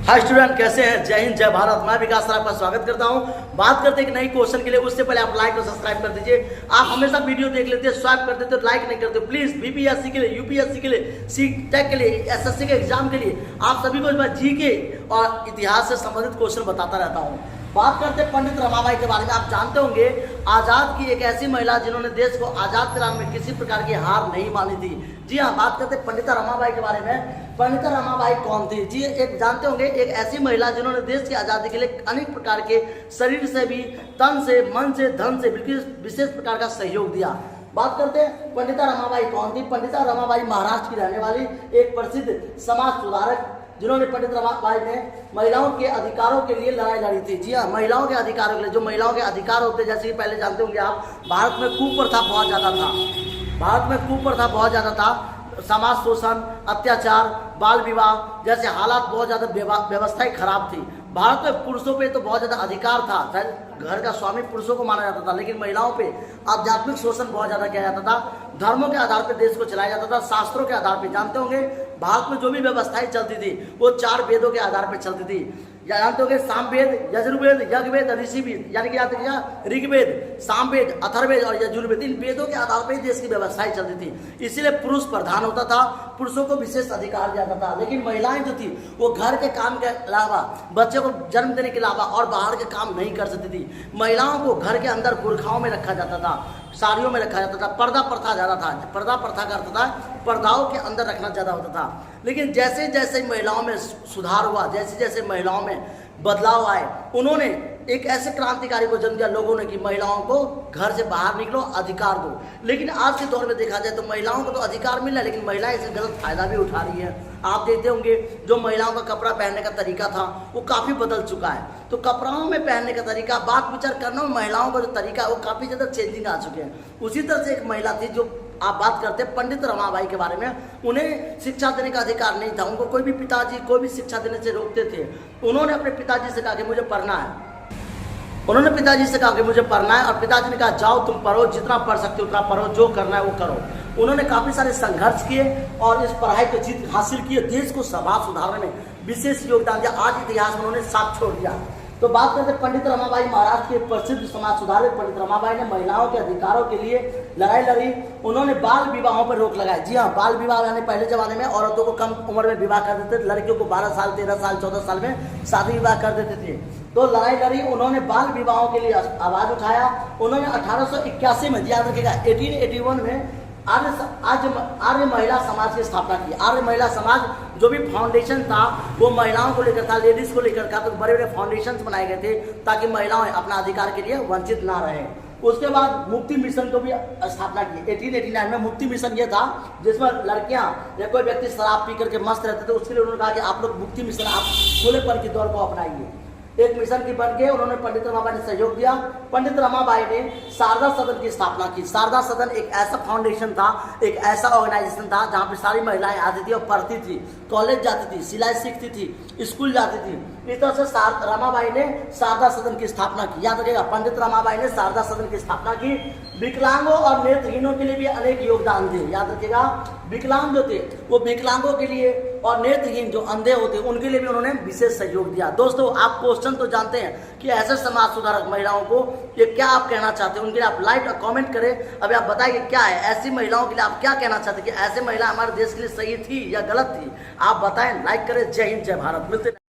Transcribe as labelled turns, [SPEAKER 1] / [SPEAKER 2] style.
[SPEAKER 1] Hi student, कैसे हैं? जय हिंद, जय भारत। मैं विकास सर आपका स्वागत करता हूं। बात करते हैं एक नई क्वेश्चन के लिए। उससे पहले आप लाइक और सब्सक्राइब कर दीजिए। आप हमेशा वीडियो देख लेते हैं, स्वाइप कर देते हो, लाइक नहीं करते हो। प्लीज बीपीएससी के लिए, यूपीएससी के लिए, सी टेक के लिए, एसएससी के एग्जाम के लिए आप सभी को मैं जीके और इतिहास से संबंधित क्वेश्चन बताता रहता हूँ। बात करते हैं पंडित रमाबाई के बारे में। आप जानते होंगे आजाद की एक ऐसी महिला जिन्होंने देश को आजाद कराने में किसी प्रकार की हार नहीं मानी थी। जी हाँ, बात करते हैं पंडिता रमाबाई के बारे में। पंडिता रमाबाई कौन थी? जी, एक जानते होंगे एक ऐसी महिला जिन्होंने देश की आजादी के लिए अनेक प्रकार के शरीर से भी, तन से, मन से, धन से बिल्कुल विशेष प्रकार का सहयोग दिया। बात करते हैं पंडिता रमाबाई कौन थी। पंडिता रमाबाई महाराष्ट्र की रहने वाली एक प्रसिद्ध समाज सुधारक जिन्होंने पंडित रमाबाई ने महिलाओं के अधिकारों के लिए लड़ाई लड़ी थी। जी हाँ, महिलाओं के अधिकारों के लिए। जो महिलाओं के अधिकार होते हैं, जैसे कि पहले जानते होंगे आप, भारत में कुप्रथा बहुत ज़्यादा था। भारत में कुप्रथा बहुत ज़्यादा था। समाज शोषण, अत्याचार, बाल विवाह जैसे हालात बहुत ज़्यादा व्यवस्थाएं खराब थी। भारत में पुरुषों पे तो बहुत ज़्यादा अधिकार था, घर का स्वामी पुरुषों को माना जाता था, लेकिन महिलाओं पे आध्यात्मिक शोषण बहुत ज़्यादा किया जाता था। धर्मों के आधार पर देश को चलाया जाता था, शास्त्रों के आधार पर। जानते होंगे भारत में जो भी व्यवस्थाएं चलती थी वो 4 वेदों के आधार पर चलती थी। जानते होंगे सामवेद, यजुर्वेद, यज्ञवेद, ऋषिवेद, यानी कि याद ऋग्वेद, सामवेद, अथर्ववेद और यजुर्वेद। इन वेदों के आधार पर ही देश की व्यवस्थाएं चलती थी। इसीलिए पुरुष प्रधान होता था, पुरुषों को विशेष अधिकार दिया जाता था। लेकिन महिलाएं जो थी वो घर के काम के अलावा, बच्चे को जन्म देने के अलावा और बाहर के काम नहीं कर सकती थी। महिलाओं को घर के अंदर बुर्खाओं में रखा जाता था, साड़ियों में रखा जाता था। पर्दा प्रथा ज़्यादा था। पर्दा प्रथा का अर्थ था पर्दाओं के अंदर रखना ज़्यादा होता था। लेकिन जैसे जैसे महिलाओं में सुधार हुआ, जैसे जैसे महिलाओं में बदलाव आए, उन्होंने एक ऐसे क्रांतिकारी को जन्म दिया लोगों ने कि महिलाओं को घर से बाहर निकलो, अधिकार दो। लेकिन आज के दौर में देखा जाए तो महिलाओं को तो अधिकार मिल रहा है, लेकिन महिलाएं इससे गलत फायदा भी उठा रही है। आप देखते होंगे जो महिलाओं का कपड़ा पहनने का तरीका था वो काफ़ी बदल चुका है। तो कपड़ों में पहनने का तरीका, बात विचार करना में महिलाओं का जो तरीका है वो काफ़ी ज़्यादा चेंजिंग आ चुके हैं। उसी तरह से एक महिला थी जो आप बात करते हैं पंडित रमाबाई के बारे में। उन्हें शिक्षा देने का अधिकार नहीं था। उनको कोई भी पिताजी कोई भी शिक्षा देने से रोकते थे। उन्होंने अपने पिताजी से कहा कि मुझे पढ़ना है। उन्होंने पिताजी से कहा कि मुझे पढ़ना है, और पिताजी ने कहा जाओ तुम पढ़ो, जितना पढ़ सकते हो उतना पढ़ो, जो करना है वो करो। उन्होंने काफ़ी सारे संघर्ष किए और इस पढ़ाई को जीत हासिल किए। देश को समाज सुधारने में विशेष योगदान दिया। आज इतिहास में उन्होंने साथ छोड़ दिया। तो बात करते हैं पंडित रमाबाई, महाराष्ट्र के प्रसिद्ध समाज सुधारक पंडित रमाबाई ने महिलाओं के अधिकारों के लिए लड़ाई लड़ी। उन्होंने बाल विवाहों पर रोक लगाई। जी हाँ, बाल विवाह यानी पहले जमाने में औरतों को कम उम्र में विवाह कर देते थे, लड़कियों को 12 साल, 13 साल, 14 साल में शादी विवाह कर देते थे। तो लड़ाई लड़ी, उन्होंने बाल विवाहों के लिए आवाज उठाया। उन्होंने 1881 में, याद रखिएगा, 1881 में आर्य महिला समाज की स्थापना की। आर्य महिला समाज जो भी फाउंडेशन था वो महिलाओं को लेकर था, लेडीज को लेकर था। तो बड़े बड़े फाउंडेशन बनाए गए थे ताकि महिलाएं अपना अधिकार के लिए वंचित ना रहे। उसके बाद मुक्ति मिशन को भी स्थापना की 1889 में। मुक्ति मिशन ये था जिसमें लड़कियां या कोई व्यक्ति शराब पी करके मस्त रहते थे, उसके लिए उन्होंने कहा कि आप लोग मुक्ति मिशन, आप खुलेपन की दौड़ को अपनाइए। एक मिशन की बन के उन्होंने पंडित रमाबाई ने सहयोग दिया। पंडित रमाबाई ने शारदा सदन की स्थापना की। शारदा सदन एक ऐसा फाउंडेशन था, एक ऐसा ऑर्गेनाइजेशन था जहाँ पे सारी महिलाएं आती थी और पढ़ती थी, कॉलेज जाती थी, सिलाई सीखती थी, स्कूल जाती थी। इस तरह से रमाबाई ने शारदा सदन की स्थापना की। याद रखिएगा, पंडित रमाबाई ने शारदा सदन की स्थापना की। विकलांगों और नेत्रहीनों के लिए भी अनेक योगदान दिए। याद रखिएगा, विकलांग जो थे वो विकलांगों के लिए और नेत्रहीन जो अंधे होते उनके लिए भी उन्होंने विशेष सहयोग दिया। दोस्तों, आप क्वेश्चन तो जानते हैं कि ऐसे समाज सुधारक महिलाओं को ये क्या आप कहना चाहते हैं, उनके लिए आप लाइक और कमेंट करें। अभी आप बताइए क्या है ऐसी महिलाओं के लिए आप क्या कहना चाहते हैं कि ऐसे महिला हमारे देश के लिए सही थी या गलत थी? आप बताएं, लाइक करें। जय हिंद, जय भारत। मिलते